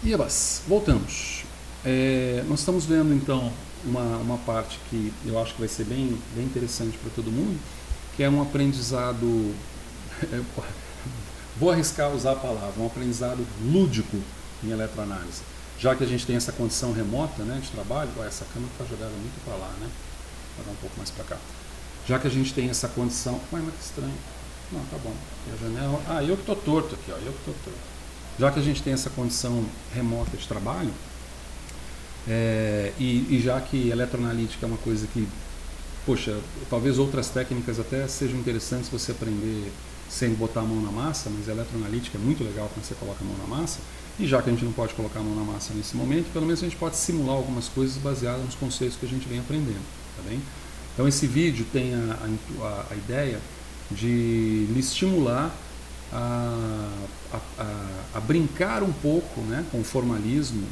Iebas, voltamos. Nós estamos vendo então uma parte que eu acho que vai ser bem interessante para todo mundo, que é um aprendizado, vou arriscar usar a palavra, um aprendizado lúdico em eletroanálise. Já que a gente tem essa condição remota, né, de trabalho, essa câmera está jogada muito para lá, né? Vou dar um pouco mais para cá. Já que a gente tem essa condição, mas que estranho. Não, tá bom. E a janela, eu que estou torto aqui, ó, eu que estou torto. Já que a gente tem essa condição remota de trabalho, e já que eletroanalítica é uma coisa que, poxa, talvez outras técnicas até sejam interessantes você aprender sem botar a mão na massa, mas a eletroanalítica é muito legal quando você coloca a mão na massa, e já que a gente não pode colocar a mão na massa nesse momento, pelo menos a gente pode simular algumas coisas baseadas nos conceitos que a gente vem aprendendo, tá bem? Então esse vídeo tem a ideia de lhe estimular a brincar um pouco, né, com o formalismo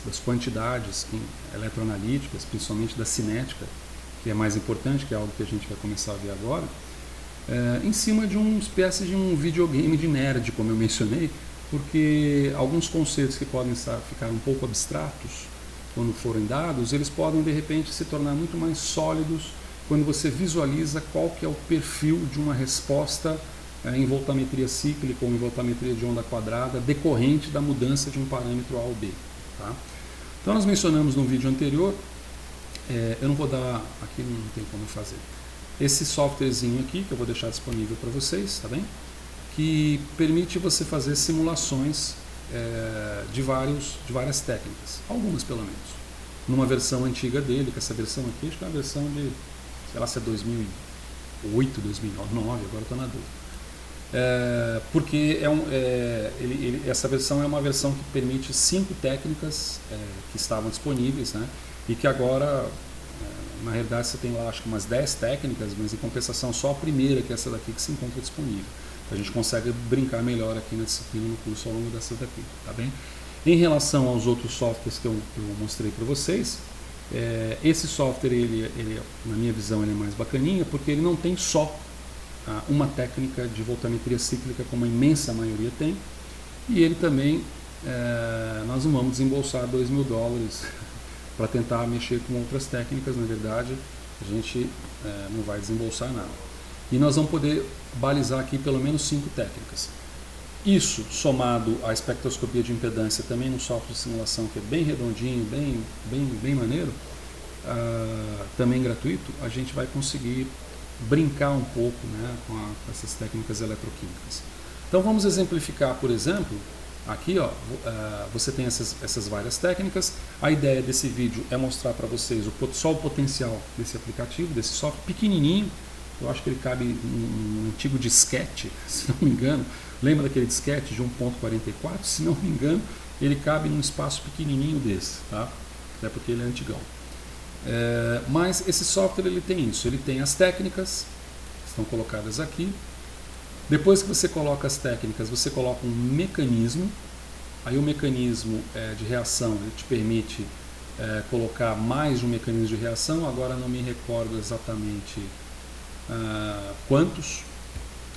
das quantidades eletroanalíticas, principalmente da cinética, que é mais importante, que é algo que a gente vai começar a ver agora, em cima de uma espécie de um videogame de nerd, como eu mencionei, porque alguns conceitos que podem ficar um pouco abstratos quando forem dados, eles podem de repente se tornar muito mais sólidos quando você visualiza qual que é o perfil de uma resposta em voltametria cíclica ou em voltametria de onda quadrada decorrente da mudança de um parâmetro A ou B. Tá? Então nós mencionamos no vídeo anterior, eu não vou dar, aqui não tem como fazer, esse softwarezinho aqui que eu vou deixar disponível para vocês, tá bem? Que permite você fazer simulações de várias técnicas, algumas pelo menos. Numa versão antiga dele, que essa versão aqui acho que é uma versão de, sei lá se é 2008, 2009, agora eu estou na dúvida. Porque essa versão é uma versão que permite 5 técnicas que estavam disponíveis, né? E que agora, na realidade, você tem lá acho que umas 10 técnicas, mas em compensação só a primeira, que é essa daqui, que se encontra disponível. Então, a gente consegue brincar melhor aqui na disciplina, no curso, ao longo dessa daqui, tá bem? Em relação aos outros softwares que eu mostrei para vocês, esse software, ele, na minha visão, ele é mais bacaninha, porque ele não tem só uma técnica de voltametria cíclica, como a imensa maioria tem, e ele também, nós não vamos desembolsar $2.000 para tentar mexer com outras técnicas, na verdade, a gente não vai desembolsar nada. E nós vamos poder balizar aqui pelo menos 5 técnicas. Isso, somado à espectroscopia de impedância, também no software de simulação, que é bem redondinho, bem maneiro, também gratuito, a gente vai conseguir brincar um pouco, né, com essas técnicas eletroquímicas. Então vamos exemplificar, por exemplo, aqui ó, você tem essas várias técnicas. A ideia desse vídeo é mostrar para vocês só o potencial desse aplicativo, desse software pequenininho. Eu acho que ele cabe num antigo disquete, se não me engano. Lembra daquele disquete de 1.44? Se não me engano, ele cabe num espaço pequenininho desse, tá? Até porque ele é antigão. Mas esse software ele tem isso, ele tem as técnicas, que estão colocadas aqui. Depois que você coloca as técnicas, você coloca um mecanismo. Aí o mecanismo de reação ele te permite colocar mais de um mecanismo de reação. Agora não me recordo exatamente quantos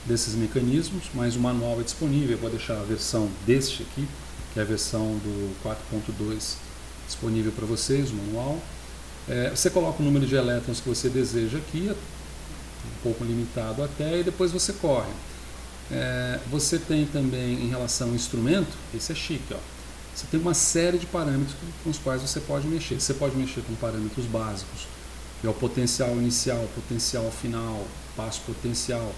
desses mecanismos, mas o manual é disponível. Eu vou deixar a versão deste aqui, que é a versão do 4.2 disponível para vocês, o manual. Você coloca o número de elétrons que você deseja aqui, um pouco limitado até, e depois você corre. Você tem também, em relação ao instrumento, esse é chique, ó. Você tem uma série de parâmetros com os quais você pode mexer. Você pode mexer com parâmetros básicos, que é o potencial inicial, potencial final, passo potencial,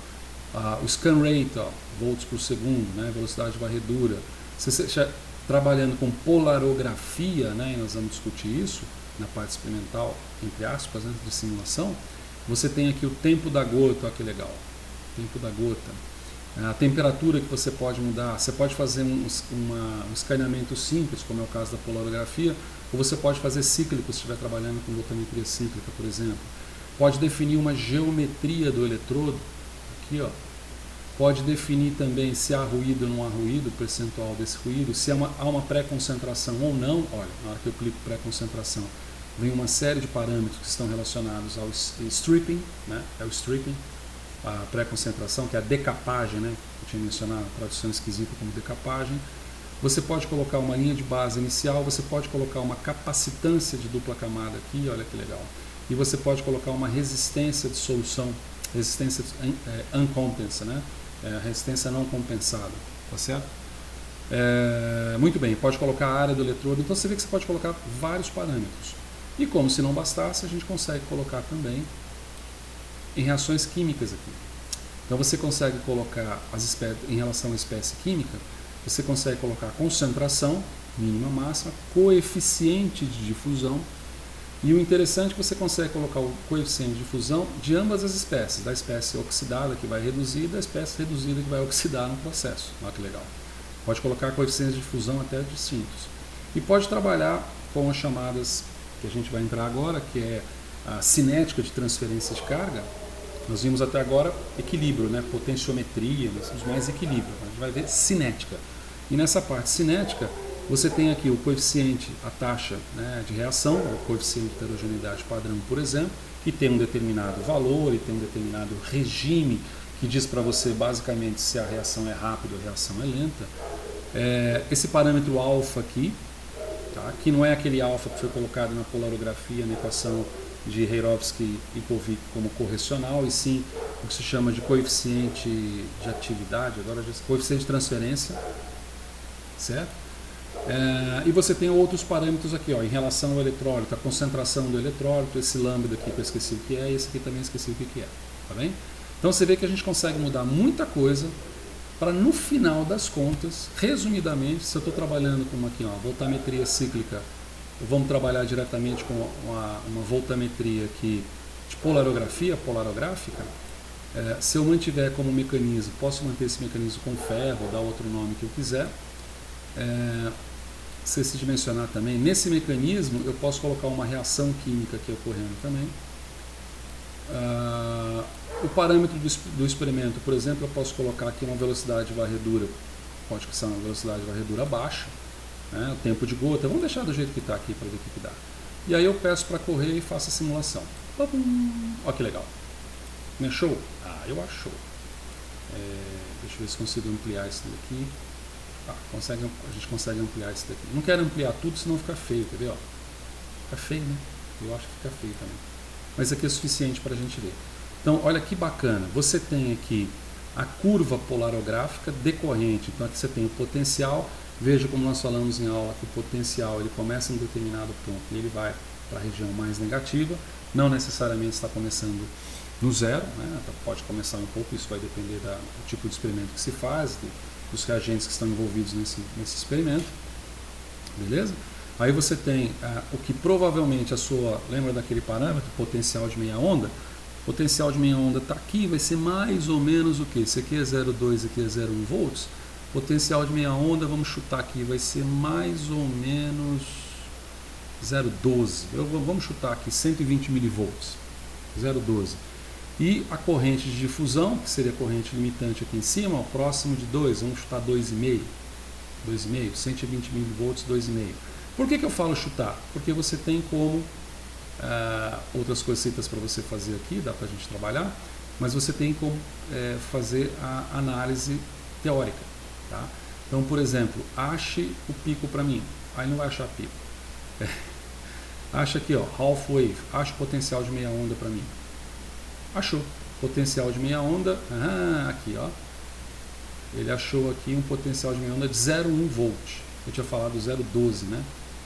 o scan rate, ó, volts por segundo, né, velocidade de varredura. Você trabalhando com polarografia, né, e nós vamos discutir isso na parte experimental, entre aspas, né, de simulação. Você tem aqui o tempo da gota, olha que legal, tempo da gota. A temperatura que você pode mudar, você pode fazer um escaneamento simples, como é o caso da polarografia, ou você pode fazer cíclico, se estiver trabalhando com voltametria cíclica, por exemplo. Pode definir uma geometria do eletrodo, aqui ó. Pode definir também se há ruído ou não há ruído, o percentual desse ruído, se há uma pré-concentração ou não. Olha, na hora que eu clico pré-concentração, vem uma série de parâmetros que estão relacionados ao stripping, né? É o stripping, a pré-concentração, que é a decapagem, né? Eu tinha mencionado a tradução esquisita como decapagem. Você pode colocar uma linha de base inicial, você pode colocar uma capacitância de dupla camada aqui, olha que legal. E você pode colocar uma resistência de solução, resistência uncompensa, né? Resistência não compensada, tá certo? Muito bem, pode colocar a área do eletrodo, então você vê que você pode colocar vários parâmetros. E como se não bastasse, a gente consegue colocar também em reações químicas aqui. Então você consegue colocar em relação à espécie química, você consegue colocar concentração, mínima, máxima, coeficiente de difusão, e o interessante é que você consegue colocar o coeficiente de difusão de ambas as espécies, da espécie oxidada que vai reduzir e da espécie reduzida que vai oxidar no processo. Olha que legal. Pode colocar coeficientes de difusão até distintos. E pode trabalhar com as chamadas, que a gente vai entrar agora, que é a cinética de transferência de carga. Nós vimos até agora equilíbrio, né? Potenciometria, nós temos mais equilíbrio. A gente vai ver cinética. E nessa parte cinética, você tem aqui o coeficiente, a taxa, né, de reação, o coeficiente de heterogeneidade padrão, por exemplo, que tem um determinado valor e tem um determinado regime que diz para você basicamente se a reação é rápida ou a reação é lenta. Esse parâmetro alfa aqui, tá, que não é aquele alfa que foi colocado na polarografia, na equação de Heirovsky e Kovic como correcional, e sim o que se chama de coeficiente de atividade, agora já coeficiente de transferência, certo? E você tem outros parâmetros aqui, ó, em relação ao eletrólito, a concentração do eletrólito, esse lambda aqui que eu esqueci o que é, e esse aqui também esqueci o que é, tá bem? Então você vê que a gente consegue mudar muita coisa para no final das contas, resumidamente, se eu estou trabalhando com aqui, ó, voltametria cíclica, vamos trabalhar diretamente com uma voltametria aqui de polarográfica. Se eu mantiver como mecanismo, posso manter esse mecanismo com ferro, dar outro nome que eu quiser. Se dimensionar também, nesse mecanismo eu posso colocar uma reação química aqui ocorrendo também. O parâmetro do experimento, por exemplo, eu posso colocar aqui uma velocidade de varredura, pode ser uma velocidade de varredura baixa, né, o tempo de gota, vamos deixar do jeito que está aqui para ver o que dá. E aí eu peço para correr e faço a simulação. Olha que legal. Não é show? Eu acho show. Deixa eu ver se consigo ampliar isso daqui. A gente consegue ampliar isso daqui. Não quero ampliar tudo, senão fica feio, quer ver? Ó? Fica feio, né? Eu acho que fica feio também. Mas aqui é suficiente para a gente ver. Então, olha que bacana. Você tem aqui a curva polarográfica decorrente. Então, aqui você tem o potencial. Veja como nós falamos em aula que o potencial ele começa em um determinado ponto e ele vai para a região mais negativa. Não necessariamente está começando no zero, né? Pode começar um pouco, isso vai depender do tipo de experimento que se faz, dos reagentes que estão envolvidos nesse experimento, beleza? Aí você tem o que provavelmente lembra daquele parâmetro, potencial de meia onda? O potencial de meia onda está aqui, vai ser mais ou menos o que? Esse aqui é 0,2, aqui é 0,1 volts. Potencial de meia onda, vamos chutar aqui, vai ser mais ou menos 0,12. Vamos chutar aqui 120 milivolts, 0,12. E a corrente de difusão, que seria a corrente limitante aqui em cima, ó, próximo de 2, vamos chutar 2,5. 2,5, 120 milivolts, 2,5. Por que eu falo chutar? Porque você tem como, outras coisitas para você fazer aqui, dá para a gente trabalhar, mas você tem como fazer a análise teórica. Tá? Então, por exemplo, ache o pico para mim. Aí não vai achar pico. Acha aqui, ó, half wave. Acha o potencial de meia onda para mim. Achou. Potencial de meia onda. Aqui, ó. Ele achou aqui um potencial de meia onda de 0,1 volt. Eu tinha falado 0,12, né?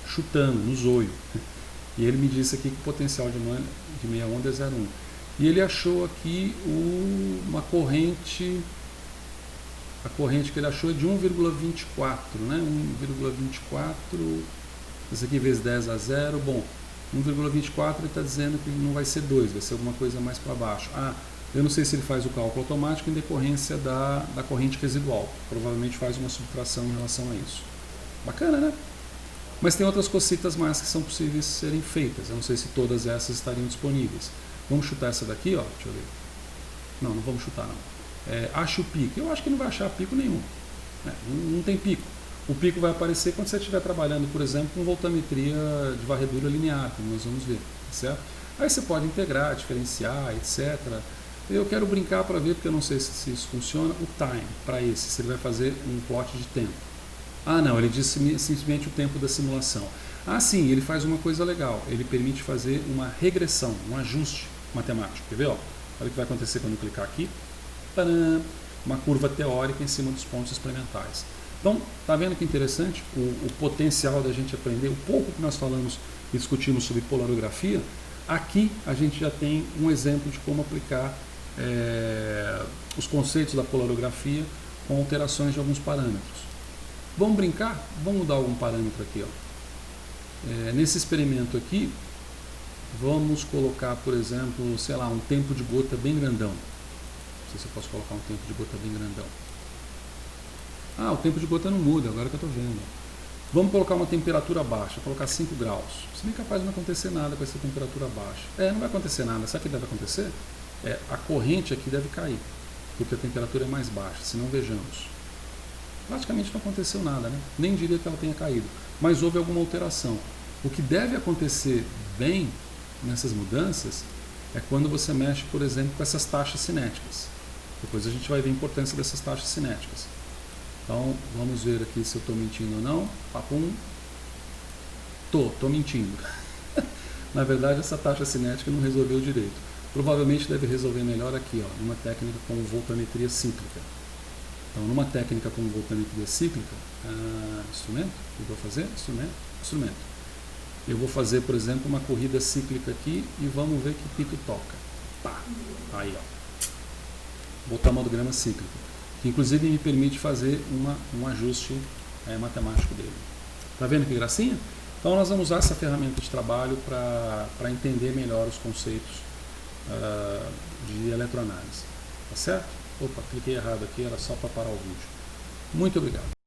Chutando, no zoio. E ele me disse aqui que o potencial de meia onda é 0,1. E ele achou aqui uma corrente. A corrente que ele achou é de 1,24, né? 1,24, isso aqui vezes 10 a 0, bom, 1,24 ele está dizendo que não vai ser 2, vai ser alguma coisa mais para baixo. Eu não sei se ele faz o cálculo automático em decorrência da corrente residual, provavelmente faz uma subtração em relação a isso. Bacana, né? Mas tem outras cositas mais que são possíveis serem feitas, eu não sei se todas essas estariam disponíveis. Vamos chutar essa daqui, ó, deixa eu ver. Não vamos chutar não. Acha o pico. Eu acho que não vai achar pico nenhum. Né? Não tem pico. O pico vai aparecer quando você estiver trabalhando, por exemplo, com voltametria de varredura linear, como nós vamos ver. Certo? Aí você pode integrar, diferenciar, etc. Eu quero brincar para ver, porque eu não sei se isso funciona, o time para esse. Se ele vai fazer um plot de tempo. Ah, não, ele diz simplesmente o tempo da simulação. Ah, sim, ele faz uma coisa legal. Ele permite fazer uma regressão, um ajuste matemático. Quer ver? Ó? Olha o que vai acontecer quando eu clicar aqui. Tadã! Uma curva teórica em cima dos pontos experimentais. Então, tá vendo que interessante o potencial da gente aprender? O pouco que nós falamos e discutimos sobre polarografia, aqui a gente já tem um exemplo de como aplicar os conceitos da polarografia com alterações de alguns parâmetros. Vamos brincar? Vamos mudar algum parâmetro aqui. Ó. Nesse experimento aqui, vamos colocar, por exemplo, sei lá, um tempo de gota bem grandão. Não sei se eu posso colocar um tempo de gota bem grandão. Ah, o tempo de gota não muda, agora que eu estou vendo. Vamos colocar uma temperatura baixa, colocar 5 graus. Se bem capaz de não acontecer nada com essa temperatura baixa. Não vai acontecer nada. Sabe o que deve acontecer? A corrente aqui deve cair, porque a temperatura é mais baixa, se não vejamos. Praticamente não aconteceu nada, né? Nem diria que ela tenha caído, mas houve alguma alteração. O que deve acontecer bem nessas mudanças é quando você mexe, por exemplo, com essas taxas cinéticas. Depois a gente vai ver a importância dessas taxas cinéticas. Então, vamos ver aqui se eu estou mentindo ou não. Papum. Tô mentindo. Na verdade, essa taxa cinética não resolveu direito. Provavelmente deve resolver melhor aqui, ó, numa técnica como voltametria cíclica. Então, numa técnica como voltametria cíclica, instrumento, o que eu vou fazer? Instrumento. Eu vou fazer, por exemplo, uma corrida cíclica aqui e vamos ver que pito toca. Pá. Aí, ó. Botamodograma cíclico. Que inclusive me permite fazer um ajuste matemático dele. Tá vendo que gracinha? Então, nós vamos usar essa ferramenta de trabalho para entender melhor os conceitos de eletroanálise. Tá certo? Opa, cliquei errado aqui, era só para parar o vídeo. Muito obrigado.